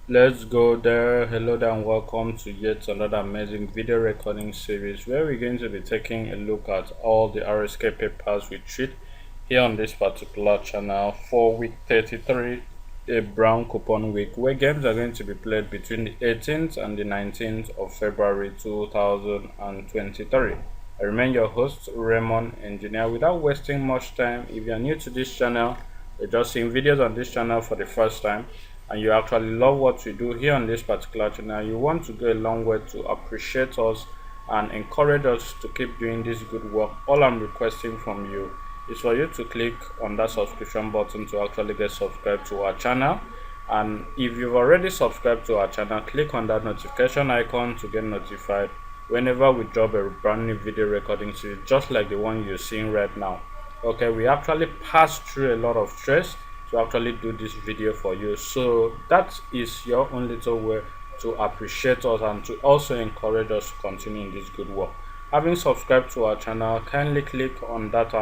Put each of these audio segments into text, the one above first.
Let's go there. Hello there and welcome to yet another amazing video recording series where we're going to be taking a look at all the RSK papers we treat here on this particular channel for week 33, a brown coupon week, where games are going to be played between the 18th and the 19th of February 2023. I remain your host, Raymond Engineer. Without wasting much time, if you're new to this channel, you're just seeing videos on this channel for the first time, and you actually love what we do here on this particular channel, you want to go a long way to appreciate us and encourage us to keep doing this good work, all I'm requesting from you is for you to click on that subscription button to actually get subscribed to our channel. And if you've already subscribed to our channel, click on that notification icon to get notified whenever we drop a brand new video recording series, just like the one you're seeing right now. Okay, we actually passed through a lot of stress to actually do this video for you, so that is your own little way to appreciate us and to also encourage us to continue in this good work. Having subscribed to our channel, kindly click on that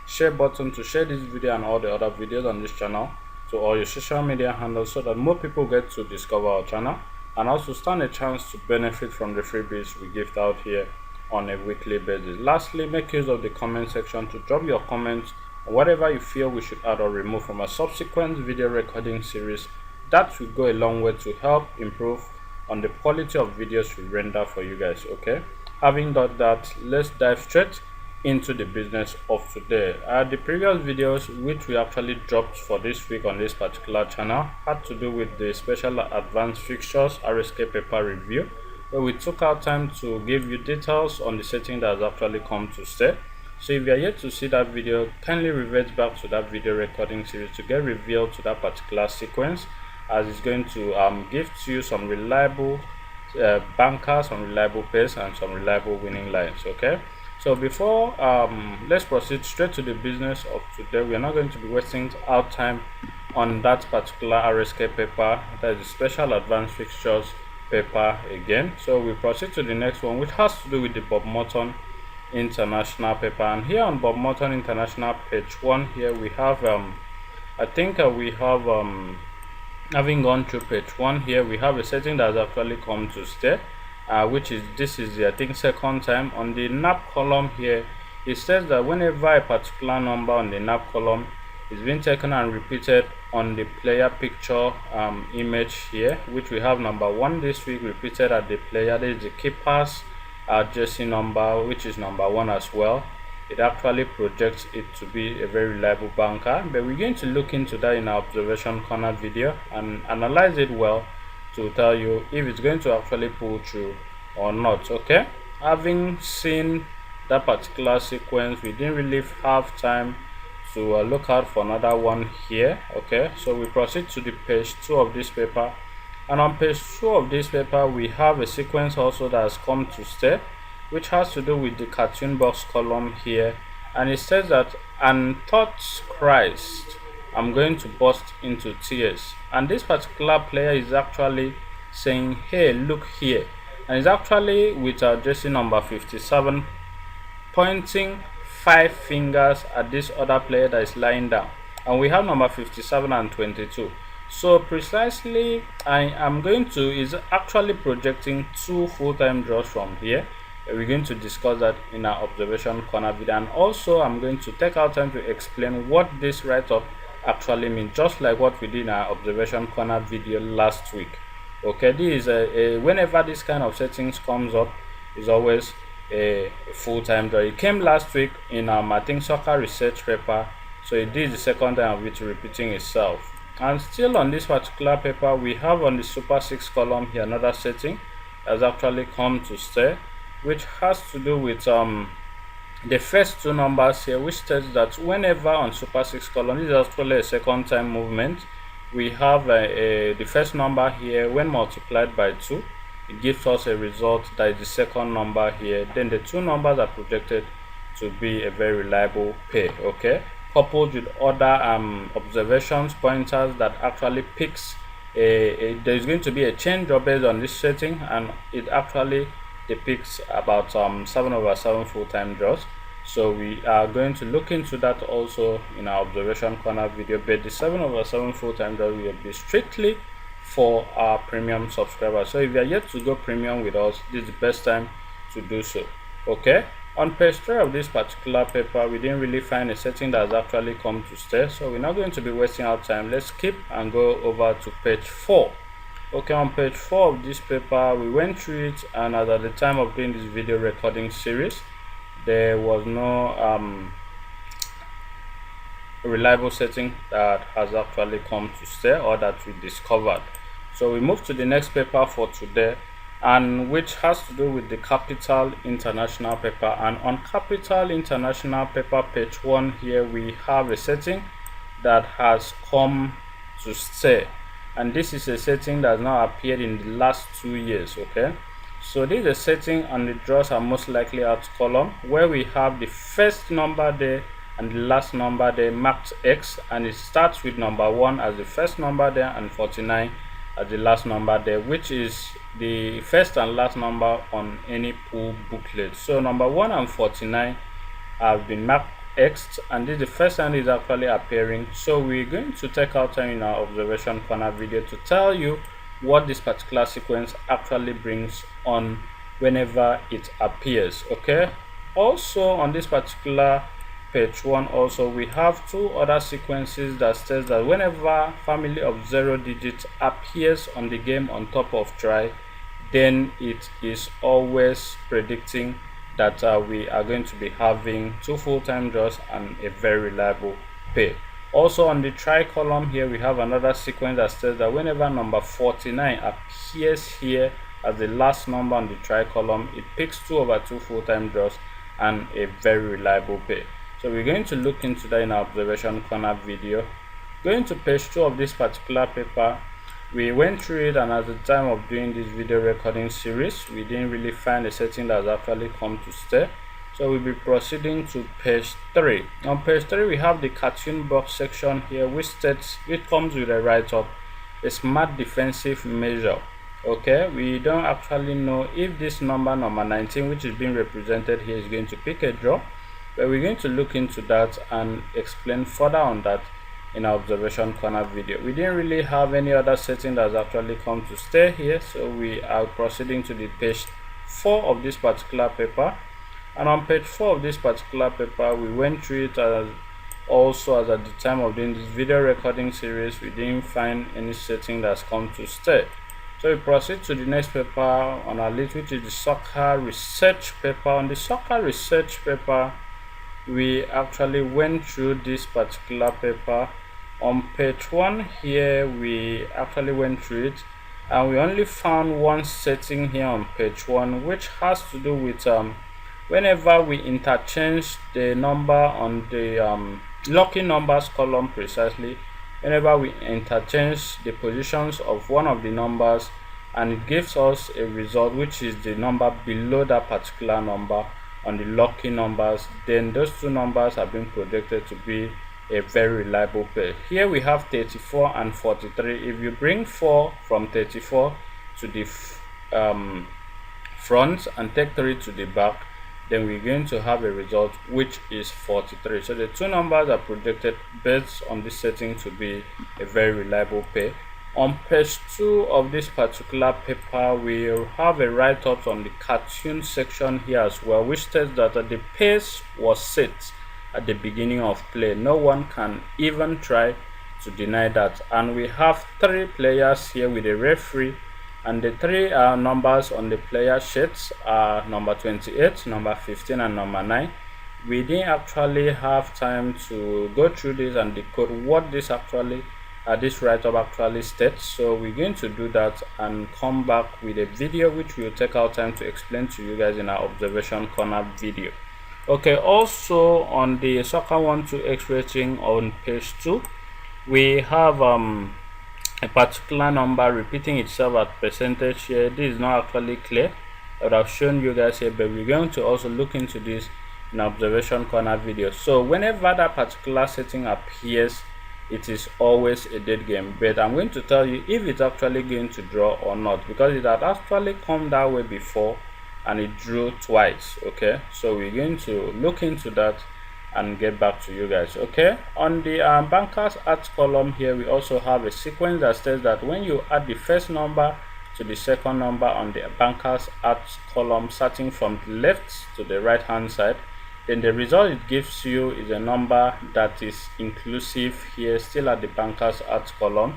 share button to share this video and all the other videos on this channel to all your social media handles, so that more people get to discover our channel and also stand a chance to benefit from the freebies we give out here on a weekly basis. Lastly, make use of the comment section to drop your comments on whatever you feel we should add or remove from a subsequent video recording series. That will go a long way to help improve on the quality of videos we render for you guys. Okay, having done that, let's dive straight into the business of today. The previous videos which we actually dropped for this week on this particular channel had to do with the special advanced fixtures RSK paper review, where we took our time to give you details on the setting that has actually come to stay. So if you are yet to see that video, kindly revert back to that video recording series to get revealed to that particular sequence, as it's going to give to you some reliable bankers, some reliable pace, and some reliable winning lines. Okay, so before let's proceed straight to the business of today. We are not going to be wasting our time on that particular RSK paper, that is the special advanced fixtures paper again. So we proceed to the next one, which has to do with the Bob Morton International paper. And here on Bob Morton International page 1, here we have I think we have having gone through page 1, here we have a setting that has actually come to stay, which is this is the, I think, second time. On the NAP column here, it says that whenever a particular number on the NAP column is being taken and repeated on the player picture image here, which we have number 1 this week repeated at the player, this is the keeper's jersey number, which is number 1 as well. It actually projects it to be a very reliable banker, but we're going to look into that in our observation corner video and analyze it well to tell you if it's going to actually pull through or not. Okay, having seen that particular sequence, we didn't really have time to look out for another one here. Okay, so we proceed to the page 2 of this paper, and on page 2 of this paper we have a sequence also that has come to stay, which has to do with the cartoon box column here. And it says that, "And thought Christ, I'm going to burst into tears." And this particular player is actually saying, "Hey, look here," and it's actually with our jersey number 57, pointing 5 fingers at this other player that is lying down. And we have number 57 and 22. So precisely, I am going to is actually projecting 2 full-time draws from here. We're going to discuss that in our observation corner video, and also I'm going to take our time to explain what this write-up actually means, just like what we did in our observation corner video last week. Okay, this is whenever this kind of settings comes up, is always a full-time draw. It came last week in I think soccer research paper, so it is the second time of it repeating itself. And still on this particular paper, we have on the Super 6 column here another setting has actually come to stay, which has to do with the first 2 numbers here, which states that whenever on Super 6 column, this is actually a second time movement, we have the first number here, when multiplied by 2, it gives us a result that is the second number here. Then the 2 numbers are projected to be a very reliable pair. Okay, coupled with other observations pointers that actually picks there's going to be a change based on this setting, and it actually depicts about 7/7 full-time draws. So we are going to look into that also in our observation corner video, but the 7/7 full-time draw will be strictly for our premium subscribers. So if you are yet to go premium with us, this is the best time to do so. Okay, on page 3 of this particular paper, we didn't really find a setting that has actually come to stay, so we're not going to be wasting our time. Let's skip and go over to page 4. Okay, on page 4 of this paper, we went through it, and at the time of doing this video recording series, there was no reliable setting that has actually come to stay or that we discovered. So we move to the next paper for today, and which has to do with the Capital International paper. And on Capital International paper, page 1, here we have a setting that has come to stay, and this is a setting that has now appeared in the last 2 years. Okay, so this is a setting and the draws are most likely out column, where we have the first number there and the last number there marked X, and it starts with number 1 as the first number there and 49 as the last number there, which is the first and last number on any pool booklet. So number 1 and 49 have been marked X, and this is the first time is actually appearing. So we're going to take our time in our observation corner video to tell you what this particular sequence actually brings on whenever it appears. Okay, also on this particular page 1, also we have 2 other sequences that says that whenever family of 0 digits appears on the game on top of try, then it is always predicting that we are going to be having 2 full-time draws and a very reliable pay. Also on the try column here, we have another sequence that says that whenever number 49 appears here as the last number on the try column, it picks 2 over 2 full-time draws and a very reliable pay. So we're going to look into that in our observation corner video. Going to page 2 of this particular paper, we went through it, and at the time of doing this video recording series, we didn't really find a setting that has actually come to stay. So we'll be proceeding to page 3. On page 3, we have the cartoon box section here, which comes with a write-up, a smart defensive measure. Okay, we don't actually know if this number 19, which is being represented here, is going to pick a draw, but we're going to look into that and explain further on that in our observation corner video. We didn't really have any other setting that has actually come to stay here, so we are proceeding to the page 4 of this particular paper. And on page 4 of this particular paper, we went through it as at the time of doing this video recording series, we didn't find any setting that's come to stay. So we proceed to the next paper on our list, which is the soccer research paper. On the soccer research paper, we actually went through this particular paper. On page 1 here, we actually went through it, and we only found one setting here on page 1, which has to do with whenever we interchange the number on the lucky numbers column, precisely whenever we interchange the positions of one of the numbers, and it gives us a result which is the number below that particular number on the lucky numbers, then those 2 numbers have been projected to be a very reliable pair. Here we have 34 and 43. If you bring 4 from 34 to the front and take 3 to the back, then we're going to have a result which is 43. So the 2 numbers are projected based on this setting to be a very reliable pair. On page 2 of this particular paper, we have a write-up on the cartoon section here as well, which says that the pace was set at the beginning of play. No one can even try to deny that. And we have 3 players here with a referee, and the 3 numbers on the player sheets are number 28, number 15, and number 9. We didn't actually have time to go through this and decode what this actually this write-up actually states, so we're going to do that and come back with a video which will take our time to explain to you guys in our observation corner video. Okay, also on the soccer 1-2x rating on page 2, we have a particular number repeating itself at percentage here. This is not actually clear, but I've shown you guys here, but we're going to also look into this in observation corner video. So whenever that particular setting appears, it is always a dead game, but I'm going to tell you if it's actually going to draw or not, because it had actually come that way before and it drew twice. Okay, so we're going to look into that and get back to you guys. Okay, on the bankers at column here, we also have a sequence that says that when you add the first number to the second number on the bankers at column, starting from the left to the right hand side, then the result it gives you is a number that is inclusive here, still at the bankers at column.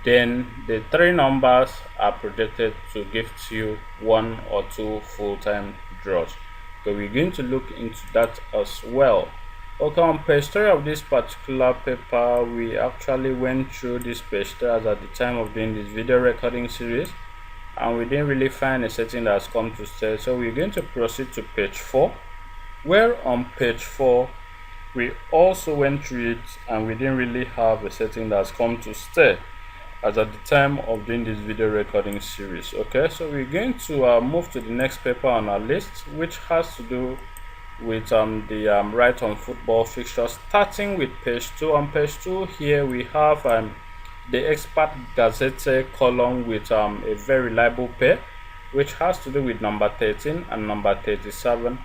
Then the three numbers are projected to give you 1 or 2 full-time draws. So we're going to look into that as well. Okay, on page 3 of this particular paper, we actually went through this page 3 as at the time of doing this video recording series, and we didn't really find a setting that has come to stay. So we're going to proceed to page 4, where on page 4 we also went through it and we didn't really have a setting that has come to stay as at the time of doing this video recording series. Okay, so we're going to move to the next paper on our list, which has to do with the right on football fixtures, starting with page 2. On page 2 here we have the expert gazette column with a very reliable pair, which has to do with number 13 and number 37.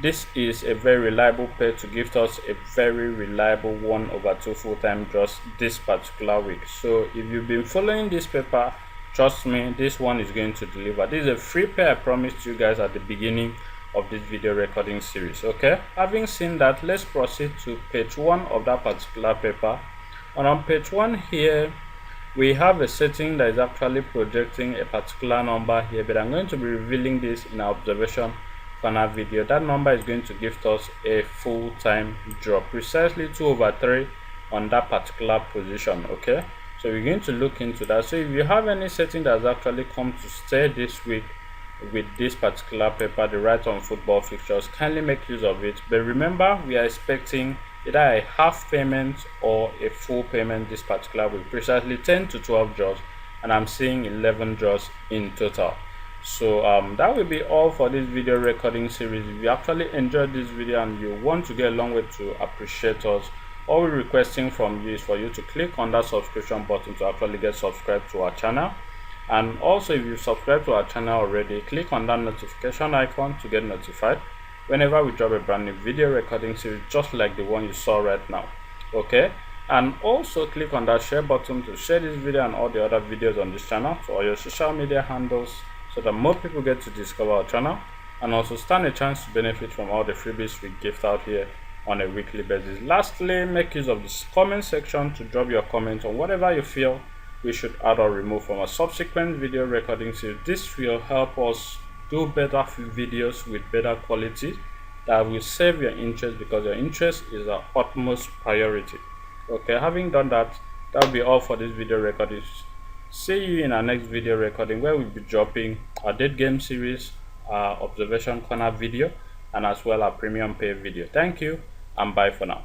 This is a very reliable pair to give us a very reliable 1/2 full-time draws this particular week. So if you've been following this paper, trust me, this one is going to deliver. This is a free pair I promised you guys at the beginning of this video recording series. Okay, having seen that, let's proceed to page 1 of that particular paper. And on page 1 here we have a setting that is actually projecting a particular number here, but I'm going to be revealing this in our observation corner video. That number is going to give us a full-time draw, precisely 2/3 on that particular position. Okay, so we're going to look into that. So if you have any setting that has actually come to stay this week with this particular paper, the right on football fixtures, kindly make use of it. But remember, we are expecting either a half payment or a full payment this particular week, precisely 10 to 12 draws, and I'm seeing 11 draws in total. So that will be all for this video recording series. If you actually enjoyed this video and you want to get a long way to appreciate us, all we're requesting from you is for you to click on that subscription button to actually get subscribed to our channel. And also, if you've subscribed to our channel already, click on that notification icon to get notified whenever we drop a brand new video recording series just like the one you saw right now. Okay, and also click on that share button to share this video and all the other videos on this channel to all your social media handles, so that more people get to discover our channel and also stand a chance to benefit from all the freebies we gift out here on a weekly basis. Lastly, make use of this comment section to drop your comments on whatever you feel we should add or remove from a subsequent video recording series. This will help us do better videos with better quality that will save your interest, because your interest is our utmost priority. Okay, having done that, that will be all for this video recording. See you in our next video recording, where we'll be dropping our date game series, our observation corner video, and as well our premium pay video. Thank you and bye for now.